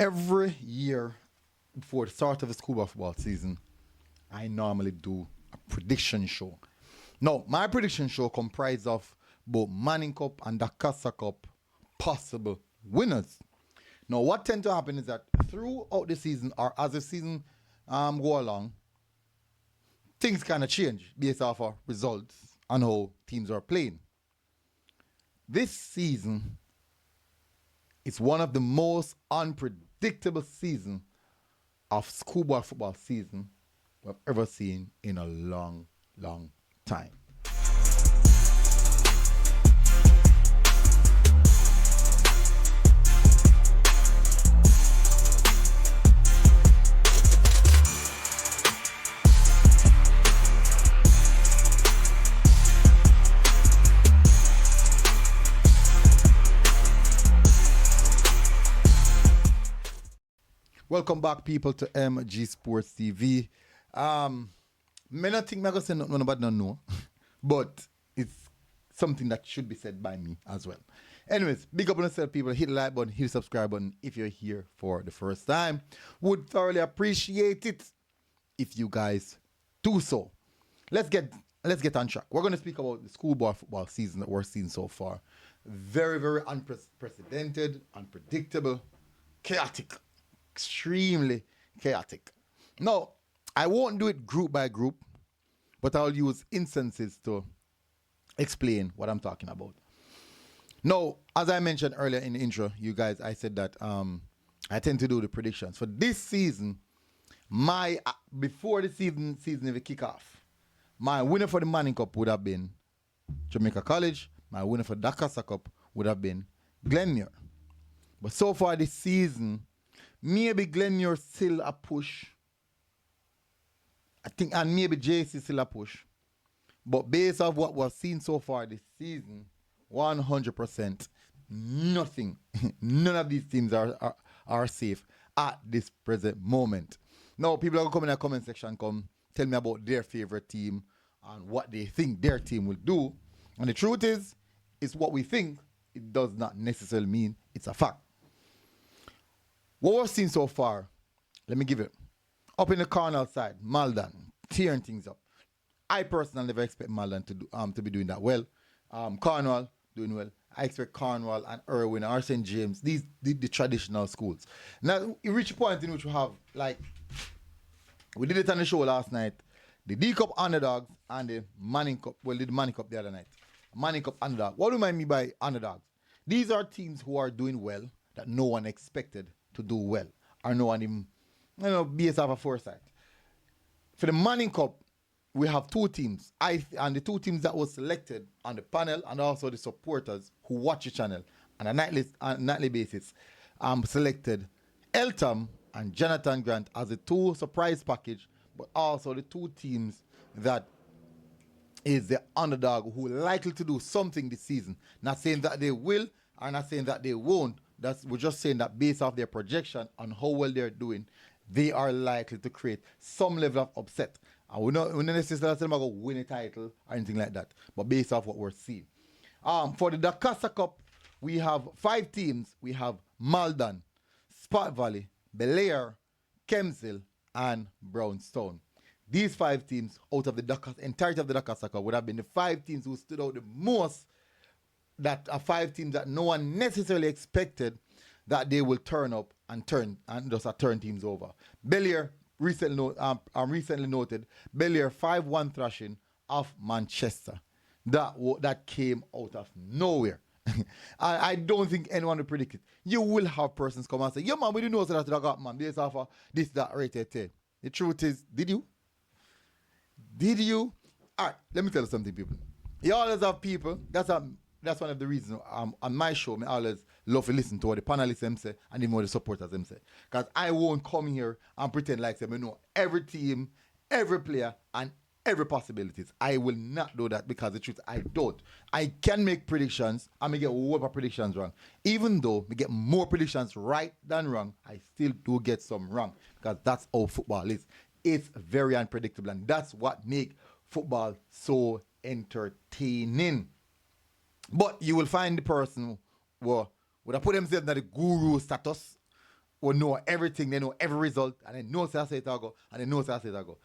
Every year before the start of the schoolboy football season, I normally do a prediction show. Now, my prediction show comprises of both Manning Cup and Dacosta Cup possible winners. Now, what tends to happen is that throughout the season, or as the season go along, things kind of change based off of results and how teams are playing. This season is one of the most unpredictable seasons of schoolboy football season we've ever seen in a long, long time. Welcome back, people, to MG Sports TV. Me not think I'm going to say nothing about no, but it's something that should be said by me as well. Anyways, big up on yourself, people. Hit the like button, hit the subscribe button if you're here for the first time. Would thoroughly appreciate it if you guys do so. Let's get on track. We're going to speak about the schoolboy football season that we're seeing so far. Very, very unprecedented, unpredictable, chaotic. Extremely chaotic. Now, I won't do it group by group, but I'll use instances to explain what I'm talking about. Now, as I mentioned earlier in the intro, you guys, I said that I tend to do the predictions. For this season, before the season even kick off, my winner for the Manning Cup would have been Jamaica College. My winner for Dacosta Cup would have been Glenmuir. But so far this season, maybe Glenmuir still a push. I think, and maybe JC still a push. But based on what we've seen so far this season, 100%, nothing, none of these teams are safe at this present moment. Now, people are going to come in the comment section, come tell me about their favorite team and what they think their team will do. And the truth is, it's what we think. It does not necessarily mean it's a fact. What we've seen so far, let me give it. Up in the Cornwall side, Malden, tearing things up. I personally never expect Malden to be doing that well. Cornwall, doing well. I expect Cornwall and Irwin or St. James, these the traditional schools. Now, we reach a point in which we have, like, we did it on the show last night, the D-Cup Underdogs and the Manning Cup, well, the Manning Cup the other night. Manning Cup Underdog. What do I mean by Underdogs? These are teams who are doing well that no one expected to do well, or no one even, based off a foresight. For the Manning Cup, we have two teams, and the two teams that was selected on the panel and also the supporters who watch the channel on a nightly basis, selected Eltham and Jonathan Grant as the two surprise package, but also the two teams that is the underdog who are likely to do something this season. Not saying that they will, or not saying that they won't. We're just saying that based off their projection on how well they're doing, they are likely to create some level of upset. And we're not necessarily saying they're going to win a title or anything like that, but based off what we're seeing. For the Dacosta Cup, we have 5 teams. We have Malden, Spot Valley, Belair, Kemshill, and Brownstone. These 5 teams out of the entirety of the Dacosta Cup would have been the 5 teams who stood out the most, that are 5 teams that no one necessarily expected that they will turn up and just turn teams over. Belair, recently noted, Belair 5-1 thrashing of Manchester. That came out of nowhere. I don't think anyone will predict it. You will have persons come and say, "Yo, man, we didn't know that got, man, based off of this, that, rated 10. The truth is, did you? Did you? All right, let me tell you something, people. You always have people, that's one of the reasons on my show, I always love to listen to what the panelists them say and even what the supporters them say. Because I won't come here and pretend like I know every team, every player, and every possibilities. I will not do that because the truth, I don't. I can make predictions and I get whatever predictions wrong. Even though I get more predictions right than wrong, I still do get some wrong because that's how football is. It's very unpredictable, and that's what makes football so entertaining. But you will find the person who would have put themselves in the guru status will know everything. They know every result, and they know say it go, and they know say it go.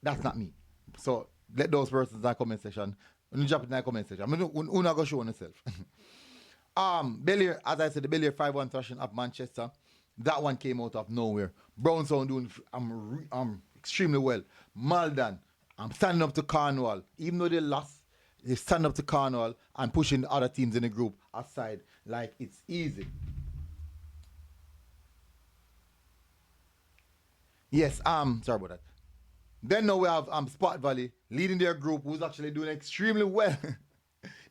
That's not me. So let those persons in the comment section. When you drop it in the comment section, I'm not going to show on yourself. Bellier, as I said, the Bellier 5-1 thrashing of Manchester. That one came out of nowhere. Brownstown doing extremely well. Malden, I'm standing up to Cornwall. Even though they lost, they stand up to Cornwall and pushing the other teams in the group aside like it's easy. Yes, sorry about that. Then now we have Spot Valley leading their group, who's actually doing extremely well.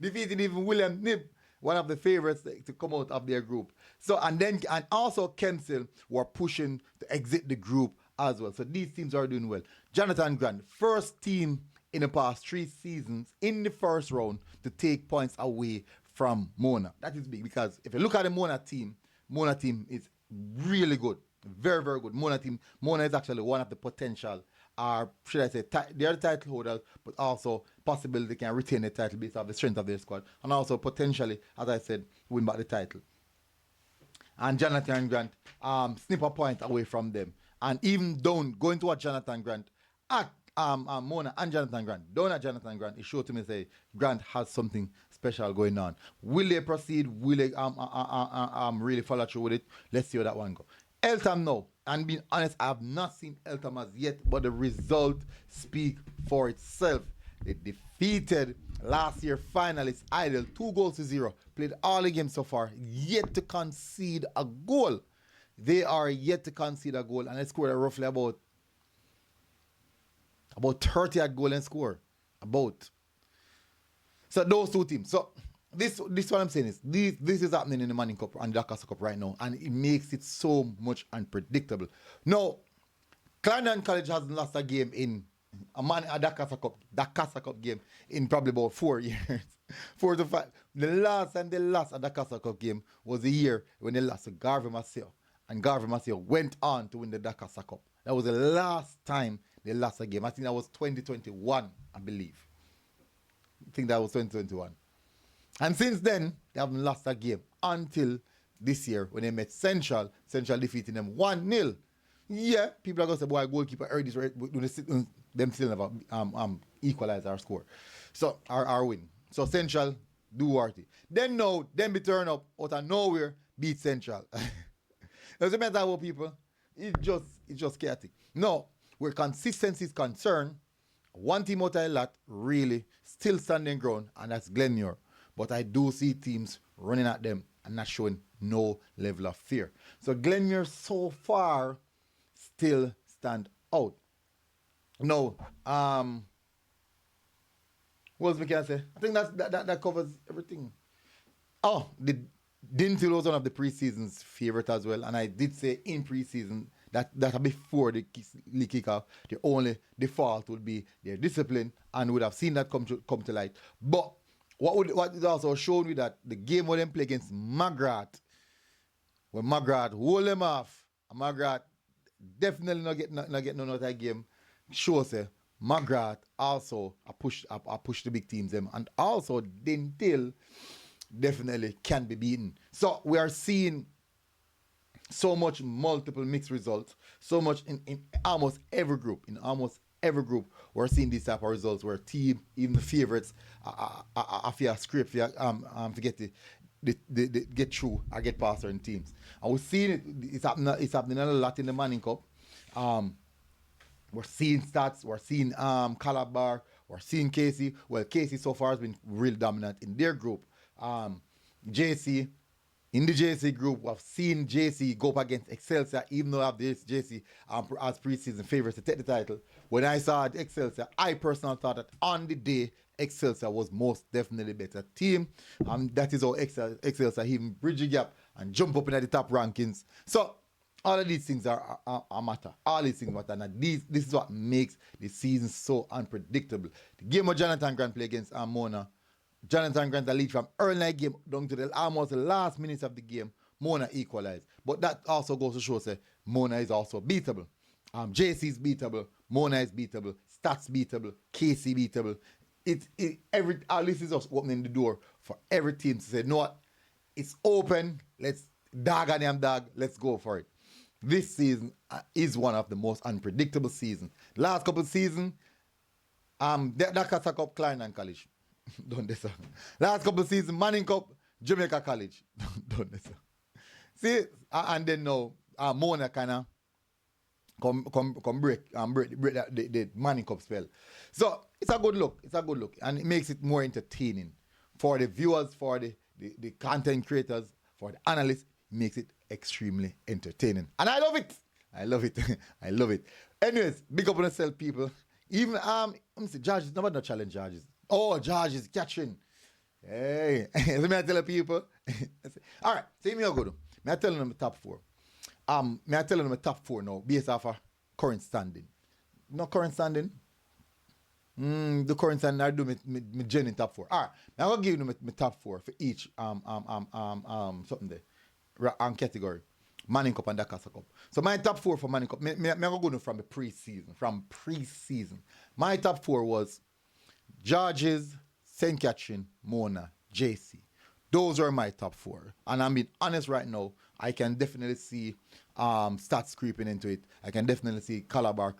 Defeating even William Nib, one of the favorites to come out of their group. So and also Kensal were pushing to exit the group as well. So these teams are doing well. Jonathan Grant, first team in the past 3 seasons in the first round to take points away from Mona. That is big because if you look at the Mona team is really good. Very, very good. Mona is actually one of the potential, should I say, they are the title holders, but also possibly they can retain the title based on the strength of their squad. And also potentially, as I said, win back the title. And Jonathan Grant, snip a point away from them. And even down, going towards Jonathan Grant, at Mona and Jonathan Grant, down at Jonathan Grant, it showed to me say Grant has something special going on. Will they proceed? Will they really follow through with it? Let's see how that one goes. Eltham now, and being honest, I have not seen Eltham as yet, but the result speak for itself. They defeated last year finalists Idle 2-0. Played all the games so far, yet to concede a goal. They are yet to concede a goal, and they scored roughly about 30 at goal and score. So those two teams. So this what I'm saying is this is happening in the Manning Cup and the Dacosta Cup right now, and it makes it so much unpredictable. Now, Clarendon College hasn't lost a game in a Dacosta Cup game in probably about 4 years. 4 to 5. The last time they lost a Dacosta Cup game was the year when they lost to Garvey Maceo. And Garvey Maceo went on to win the Dacosta Cup. That was the last time they lost a game. I think that was 2021, I believe. I think that was 2021. And since then, they haven't lost a game until this year when they met Central. Central defeating them 1-0. Yeah, people are going to say, boy, goalkeeper earned this, them still never equalize our score. So, our win. So, Central do worthy. Then we turn up out of nowhere, beat Central. Doesn't matter what people, it's just chaotic. No, where consistency is concerned, one team out of a lot really still standing ground, and that's Glenmuir. But I do see teams running at them and not showing no level of fear. So Glenmuir so far still stand out. No, what else we can say? I think that covers everything. Oh, Dinfield was one of the preseason's favorite as well, and I did say in preseason that before the league kickoff, the only default would be their discipline, and would have seen that come to light. But what it also showed me that the game where them play against Magrat, when Magrat hold them off, and Magrat definitely not get none of that game, shows Magrat also push the big teams them, and also Dintil definitely can be beaten. So we are seeing so much multiple mixed results, so much in almost every group. In almost every group, we're seeing these type of results where team, even the favorites, after script, forget they get through or get past certain teams. And we're seeing it's happening a lot in the Manning Cup. We're seeing stats, we're seeing Calabar, we're seeing Casey. Well, Casey so far has been real dominant in their group. JC, in the JC group, we've seen JC go up against Excelsior, even though I have this JC as preseason favorites to take the title. When I saw Excelsior, I personally thought that on the day, Excelsior was most definitely better team. That is how Excelsior even bridge the gap and jump up into the top rankings. So all of these things are matter. All these things matter. And this is what makes the season so unpredictable. The game of Jonathan Grant play against Mona. Jonathan Grant lead from early night game down to almost the last minutes of the game. Mona equalized. But that also goes to show that Mona is also beatable. JC is beatable. Mona is beatable. Stats beatable. KC beatable. All this is just opening the door for every team to say, you know what? It's open. Let's dog on them dog. Let's go for it. this season is one of the most unpredictable seasons. Last couple of seasons, Dacosta Cup, Clarendon College. Don't this. Last couple of seasons, Manning Cup, Jamaica College. Don't this. See, and then now, Mona kind of come break that the Manning Cup spell. So it's a good look. It's a good look, and it makes it more entertaining for the viewers, for the content creators, for the analysts. It makes it extremely entertaining, and I love it. I love it. I love it. Anyways, big up on yourself, people. Even let me see, George is not challenge Georges. Oh, George is catching. Hey, let me tell the people. All right, see me how good. May I tell them the top four? May I tell them the top four now, based off of current standing? No current standing. The current standing I do me Jenny top four. All right, I'm gonna give you my top four for each something there category. Manning Cup and Dacosta Cup. So my top four for Manning Cup, I'm gonna go from the preseason. From preseason, my top four was Georges, St. Catherine, Mona, JC. Those are my top four. And I'm being honest right now, I can definitely see Stats creeping into it. I can definitely see Calabar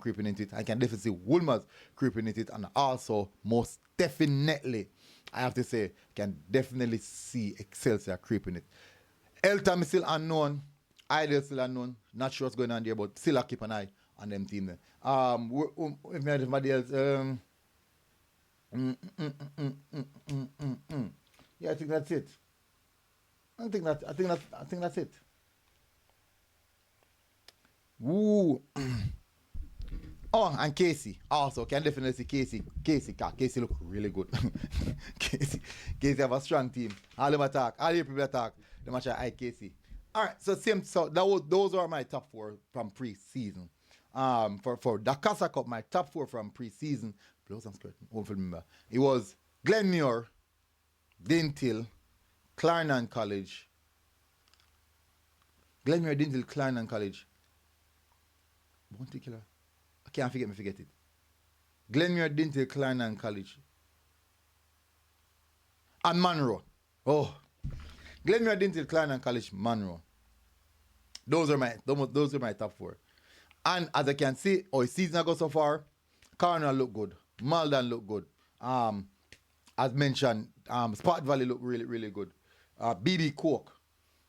creeping into it. I can definitely see Woolmer's creeping into it. And also, most definitely, I have to say, I can definitely see Excelsior creeping it. Eltham is still unknown. Ideal still unknown. Not sure what's going on there, but still I keep an eye on them team there. If anybody else, yeah, I think that's it. I think that's it. Woo. Oh, and Casey. Also, can definitely see Casey. Casey look really good. Casey have a strong team. All them attack. All the people attack. The match I Casey. All right, so those are my top four from pre-season. For Dacosta Cup, my top four from pre-season. Blows and skirt. Won't remember. It was Glenmuir, Dintil, Clarendon College. Glenmuir, Dintil, Clarendon College. One particular. I can't forget it. Glenmuir, Dintil, Clarendon College. And Monroe. Oh. Glenmuir, Dintil, Clarendon College, Monroe. Those are my top four. And as I can see, season I go so far, Cornwall look good. Malden look good. As mentioned, Spot Valley look really, really good. BB Coke,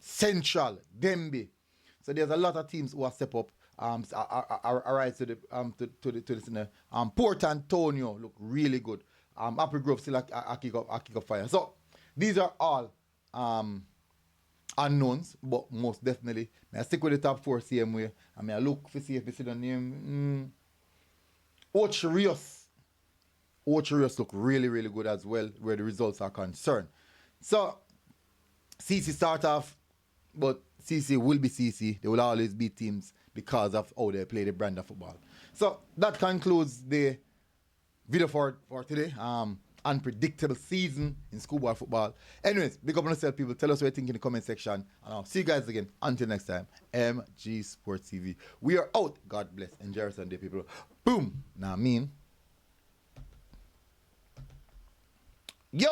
Central, Denby. So there's a lot of teams who are step up. Arise to the Port Antonio look really good. Apple Grove still a kick up fire. So these are all unknowns, but most definitely, I stick with the top four same way. I look to see if they see the name. Ocherios look really, really good as well, where the results are concerned. So, CC start off, but CC will be CC. They will always be teams because of how they play the brand of football. So, that concludes the video for today. Unpredictable season in schoolboy football. Anyways, big up on yourself, people. Tell us what you think in the comment section. And I'll see you guys again. Until next time, MG Sports TV. We are out. God bless. Enjoy Sunday, people. Boom. Now, Yo.